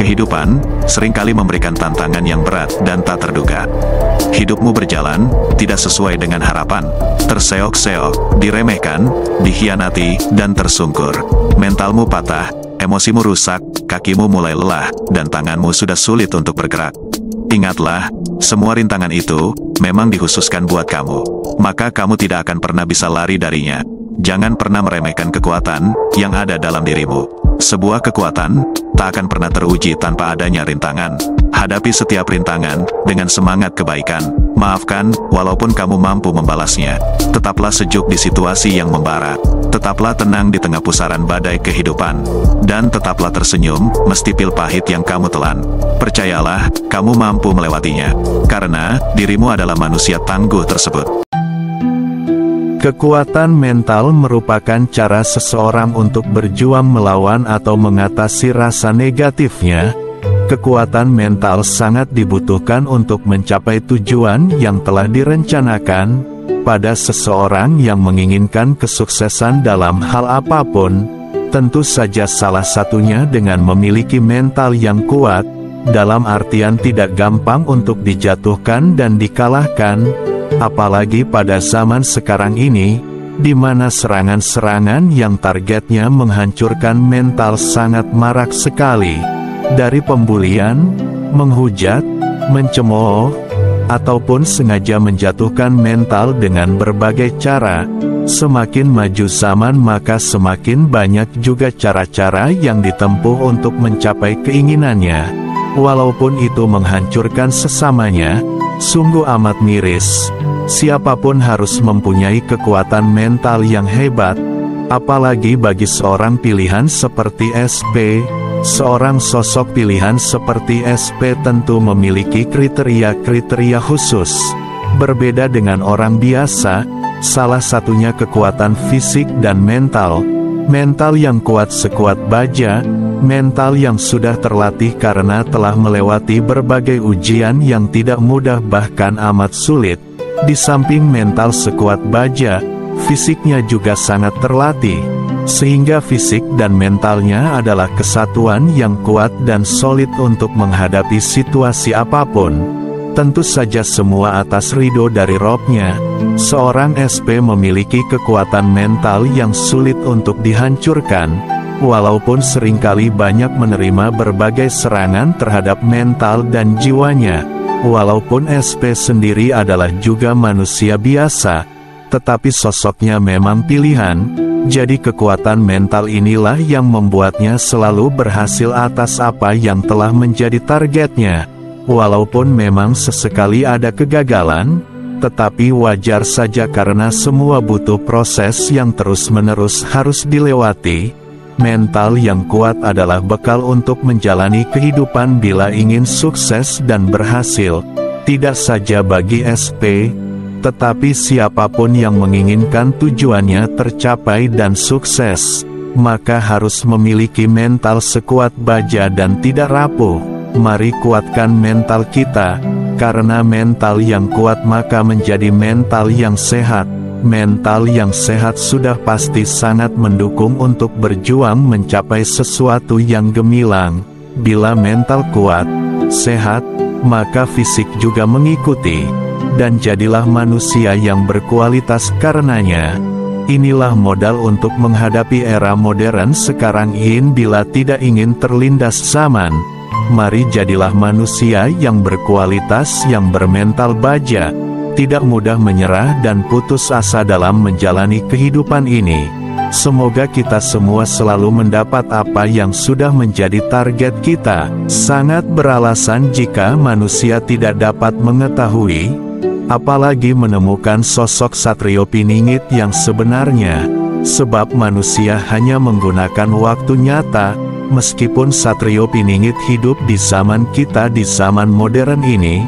Kehidupan seringkali memberikan tantangan yang berat dan tak terduga. Hidupmu berjalan tidak sesuai dengan harapan, terseok-seok, diremehkan, dikhianati, dan tersungkur. Mentalmu patah, emosimu rusak, kakimu mulai lelah, dan tanganmu sudah sulit untuk bergerak. Ingatlah, semua rintangan itu memang dikhususkan buat kamu. Maka kamu tidak akan pernah bisa lari darinya. Jangan pernah meremehkan kekuatan yang ada dalam dirimu. Sebuah kekuatan tak akan pernah teruji tanpa adanya rintangan. Hadapi setiap rintangan dengan semangat kebaikan. Maafkan, walaupun kamu mampu membalasnya. Tetaplah sejuk di situasi yang membara. Tetaplah tenang di tengah pusaran badai kehidupan. Dan tetaplah tersenyum, meski pil pahit yang kamu telan. Percayalah, kamu mampu melewatinya. Karena, dirimu adalah manusia tangguh tersebut. Kekuatan mental merupakan cara seseorang untuk berjuang melawan atau mengatasi rasa negatifnya. Kekuatan mental sangat dibutuhkan untuk mencapai tujuan yang telah direncanakan. Pada seseorang yang menginginkan kesuksesan dalam hal apapun, tentu saja salah satunya dengan memiliki mental yang kuat, dalam artian tidak gampang untuk dijatuhkan dan dikalahkan. Apalagi pada zaman sekarang ini, di mana serangan-serangan yang targetnya menghancurkan mental sangat marak sekali. Dari pembulian, menghujat, mencemooh, ataupun sengaja menjatuhkan mental dengan berbagai cara. Semakin maju zaman maka semakin banyak juga cara-cara yang ditempuh untuk mencapai keinginannya. Walaupun itu menghancurkan sesamanya, sungguh amat miris. Siapapun harus mempunyai kekuatan mental yang hebat, apalagi bagi seorang pilihan seperti SP. Seorang sosok pilihan seperti SP tentu memiliki kriteria-kriteria khusus. Berbeda dengan orang biasa, salah satunya kekuatan fisik dan mental. Mental yang kuat sekuat baja, mental yang sudah terlatih karena telah melewati berbagai ujian yang tidak mudah bahkan amat sulit. Di samping mental sekuat baja, fisiknya juga sangat terlatih. Sehingga fisik dan mentalnya adalah kesatuan yang kuat dan solid untuk menghadapi situasi apapun. Tentu saja semua atas ridho dari Robnya. Seorang SP memiliki kekuatan mental yang sulit untuk dihancurkan, walaupun seringkali banyak menerima berbagai serangan terhadap mental dan jiwanya. Walaupun SP sendiri adalah juga manusia biasa, tetapi sosoknya memang pilihan. Jadi kekuatan mental inilah yang membuatnya selalu berhasil atas apa yang telah menjadi targetnya. Walaupun memang sesekali ada kegagalan, tetapi wajar saja karena semua butuh proses yang terus-menerus harus dilewati. Mental yang kuat adalah bekal untuk menjalani kehidupan bila ingin sukses dan berhasil. Tidak saja bagi SP, tetapi siapapun yang menginginkan tujuannya tercapai dan sukses, maka harus memiliki mental sekuat baja dan tidak rapuh. Mari kuatkan mental kita, karena mental yang kuat maka menjadi mental yang sehat. Mental yang sehat sudah pasti sangat mendukung untuk berjuang mencapai sesuatu yang gemilang. Bila mental kuat, sehat, maka fisik juga mengikuti. Dan jadilah manusia yang berkualitas karenanya. Inilah modal untuk menghadapi era modern sekarang ini bila tidak ingin terlindas zaman. Mari jadilah manusia yang berkualitas yang bermental baja, tidak mudah menyerah dan putus asa dalam menjalani kehidupan ini. Semoga kita semua selalu mendapat apa yang sudah menjadi target kita. Sangat beralasan jika manusia tidak dapat mengetahui, apalagi menemukan sosok Satrio Piningit yang sebenarnya. Sebab manusia hanya menggunakan waktu nyata. Meskipun Satrio Piningit hidup di zaman kita di zaman modern ini,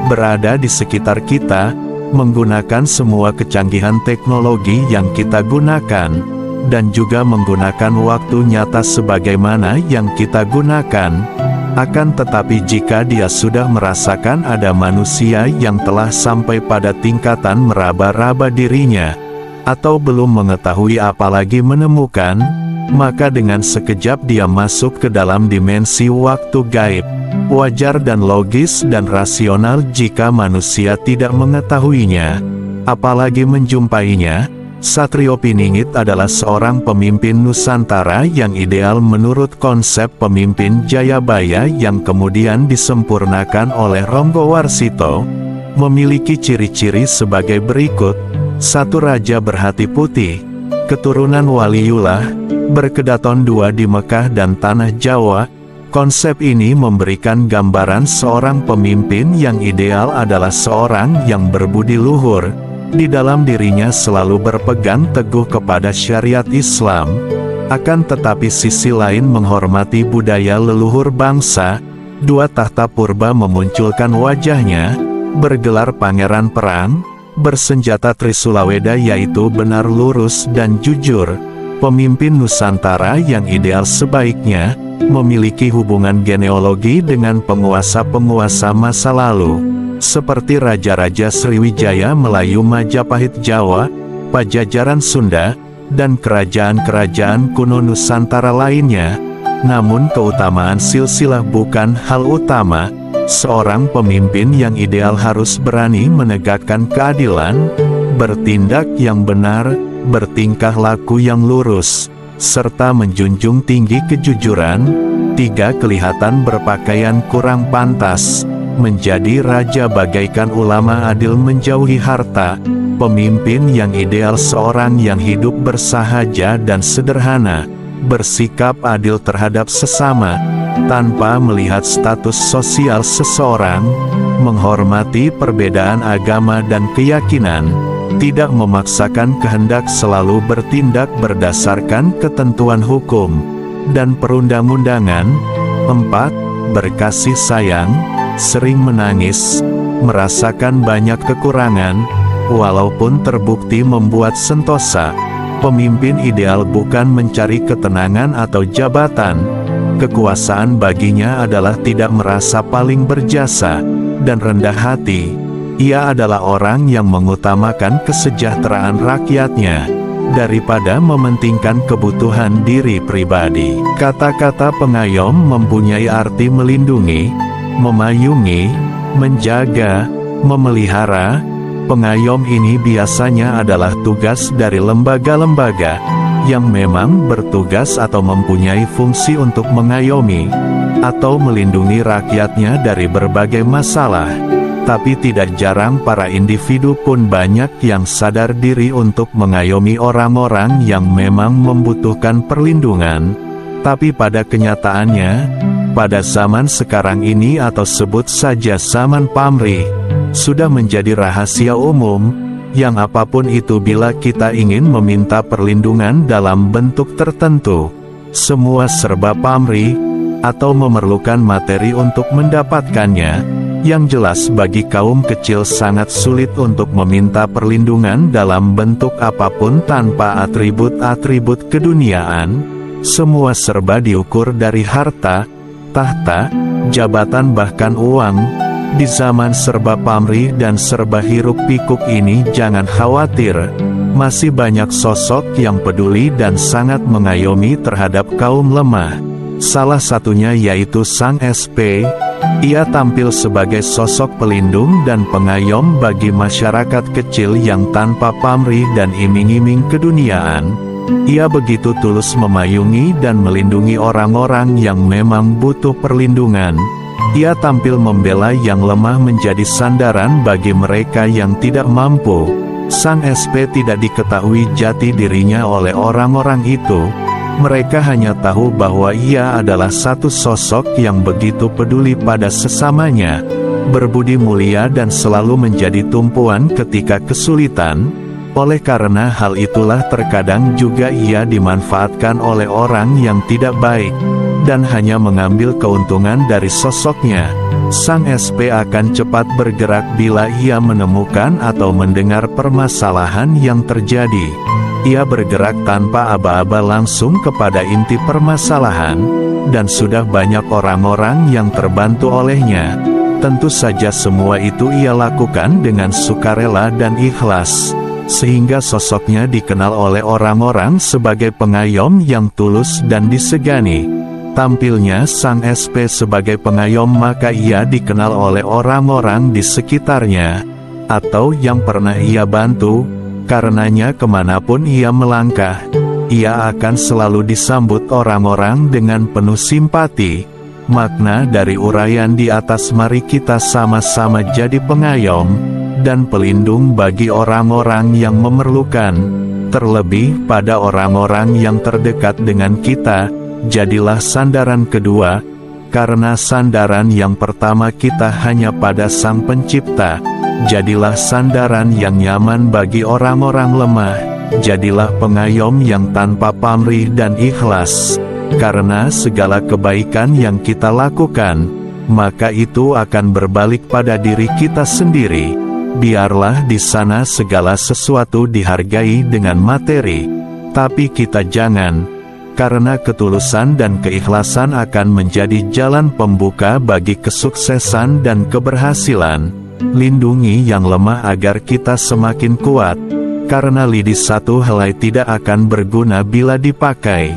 berada di sekitar kita, menggunakan semua kecanggihan teknologi yang kita gunakan, dan juga menggunakan waktu nyata sebagaimana yang kita gunakan. Akan tetapi jika dia sudah merasakan ada manusia yang telah sampai pada tingkatan meraba-raba dirinya, atau belum mengetahui apalagi menemukan, maka dengan sekejap dia masuk ke dalam dimensi waktu gaib. Wajar dan logis dan rasional jika manusia tidak mengetahuinya, apalagi menjumpainya. Satrio Piningit adalah seorang pemimpin Nusantara yang ideal menurut konsep pemimpin Jayabaya yang kemudian disempurnakan oleh Ronggo Warsito. Memiliki ciri-ciri sebagai berikut: 1. Raja berhati putih, keturunan waliullah, berkedaton 2 di Mekah dan Tanah Jawa. Konsep ini memberikan gambaran seorang pemimpin yang ideal adalah seorang yang berbudi luhur, di dalam dirinya selalu berpegang teguh kepada syariat Islam, akan tetapi sisi lain menghormati budaya leluhur bangsa. 2. Tahta purba memunculkan wajahnya, bergelar pangeran perang, bersenjata Trisulaweda yaitu benar, lurus dan jujur. Pemimpin Nusantara yang ideal sebaiknya memiliki hubungan genealogi dengan penguasa-penguasa masa lalu, seperti Raja-Raja Sriwijaya Melayu Majapahit Jawa, Pajajaran Sunda, dan kerajaan-kerajaan kuno Nusantara lainnya. Namun keutamaan silsilah bukan hal utama. Seorang pemimpin yang ideal harus berani menegakkan keadilan, bertindak yang benar, bertingkah laku yang lurus, serta menjunjung tinggi kejujuran. 3. Kelihatan berpakaian kurang pantas. Menjadi raja bagaikan ulama adil menjauhi harta. Pemimpin yang ideal seorang yang hidup bersahaja dan sederhana, bersikap adil terhadap sesama, tanpa melihat status sosial seseorang, menghormati perbedaan agama dan keyakinan, tidak memaksakan kehendak, selalu bertindak berdasarkan ketentuan hukum dan perundang-undangan. 4. Berkasih sayang, sering menangis, merasakan banyak kekurangan, walaupun terbukti membuat sentosa. Pemimpin ideal bukan mencari ketenangan atau jabatan. Kekuasaan baginya adalah tidak merasa paling berjasa dan rendah hati. Ia adalah orang yang mengutamakan kesejahteraan rakyatnya daripada mementingkan kebutuhan diri pribadi. Kata-kata pengayom mempunyai arti melindungi, memayungi, menjaga, memelihara. Pengayom ini biasanya adalah tugas dari lembaga-lembaga yang memang bertugas atau mempunyai fungsi untuk mengayomi atau melindungi rakyatnya dari berbagai masalah. Tapi tidak jarang para individu pun banyak yang sadar diri untuk mengayomi orang-orang yang memang membutuhkan perlindungan. Tapi pada kenyataannya, pada zaman sekarang ini atau sebut saja zaman pamrih, sudah menjadi rahasia umum, yang apapun itu bila kita ingin meminta perlindungan dalam bentuk tertentu, semua serba pamrih, atau memerlukan materi untuk mendapatkannya. Yang jelas bagi kaum kecil sangat sulit untuk meminta perlindungan dalam bentuk apapun tanpa atribut-atribut keduniaan. Semua serba diukur dari harta, tahta, jabatan bahkan uang. Di zaman serba pamrih dan serba hiruk-pikuk ini jangan khawatir, masih banyak sosok yang peduli dan sangat mengayomi terhadap kaum lemah. Salah satunya yaitu Sang SP. Ia tampil sebagai sosok pelindung dan pengayom bagi masyarakat kecil yang tanpa pamrih dan iming-iming keduniaan. Ia begitu tulus memayungi dan melindungi orang-orang yang memang butuh perlindungan. Ia tampil membela yang lemah, menjadi sandaran bagi mereka yang tidak mampu. Sang SP tidak diketahui jati dirinya oleh orang-orang itu. Mereka hanya tahu bahwa ia adalah satu sosok yang begitu peduli pada sesamanya, berbudi mulia dan selalu menjadi tumpuan ketika kesulitan. Oleh karena hal itulah terkadang juga ia dimanfaatkan oleh orang yang tidak baik dan hanya mengambil keuntungan dari sosoknya. Sang SP akan cepat bergerak bila ia menemukan atau mendengar permasalahan yang terjadi. Ia bergerak tanpa aba-aba langsung kepada inti permasalahan, dan sudah banyak orang-orang yang terbantu olehnya. Tentu saja semua itu ia lakukan dengan sukarela dan ikhlas. sehingga sosoknya dikenal oleh orang-orang sebagai pengayom yang tulus dan disegani. Tampilnya Sang SP sebagai pengayom, maka ia dikenal oleh orang-orang di sekitarnya, atau yang pernah ia bantu. Karenanya kemanapun ia melangkah, ia akan selalu disambut orang-orang dengan penuh simpati. Makna dari uraian di atas, mari kita sama-sama jadi pengayom dan pelindung bagi orang-orang yang memerlukan, terlebih pada orang-orang yang terdekat dengan kita. Jadilah sandaran kedua, karena sandaran yang pertama kita hanya pada Sang Pencipta. Jadilah sandaran yang nyaman bagi orang-orang lemah. Jadilah pengayom yang tanpa pamrih dan ikhlas. Karena segala kebaikan yang kita lakukan, maka itu akan berbalik pada diri kita sendiri. Biarlah di sana segala sesuatu dihargai dengan materi, tapi kita jangan, karena ketulusan dan keikhlasan akan menjadi jalan pembuka bagi kesuksesan dan keberhasilan. Lindungi yang lemah agar kita semakin kuat, karena lidi satu helai tidak akan berguna bila dipakai,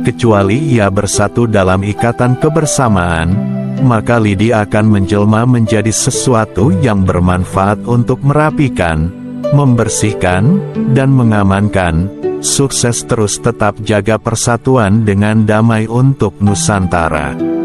kecuali ia bersatu dalam ikatan kebersamaan. Maka lidi akan menjelma menjadi sesuatu yang bermanfaat untuk merapikan, membersihkan, dan mengamankan. Sukses terus, tetap jaga persatuan dengan damai untuk Nusantara.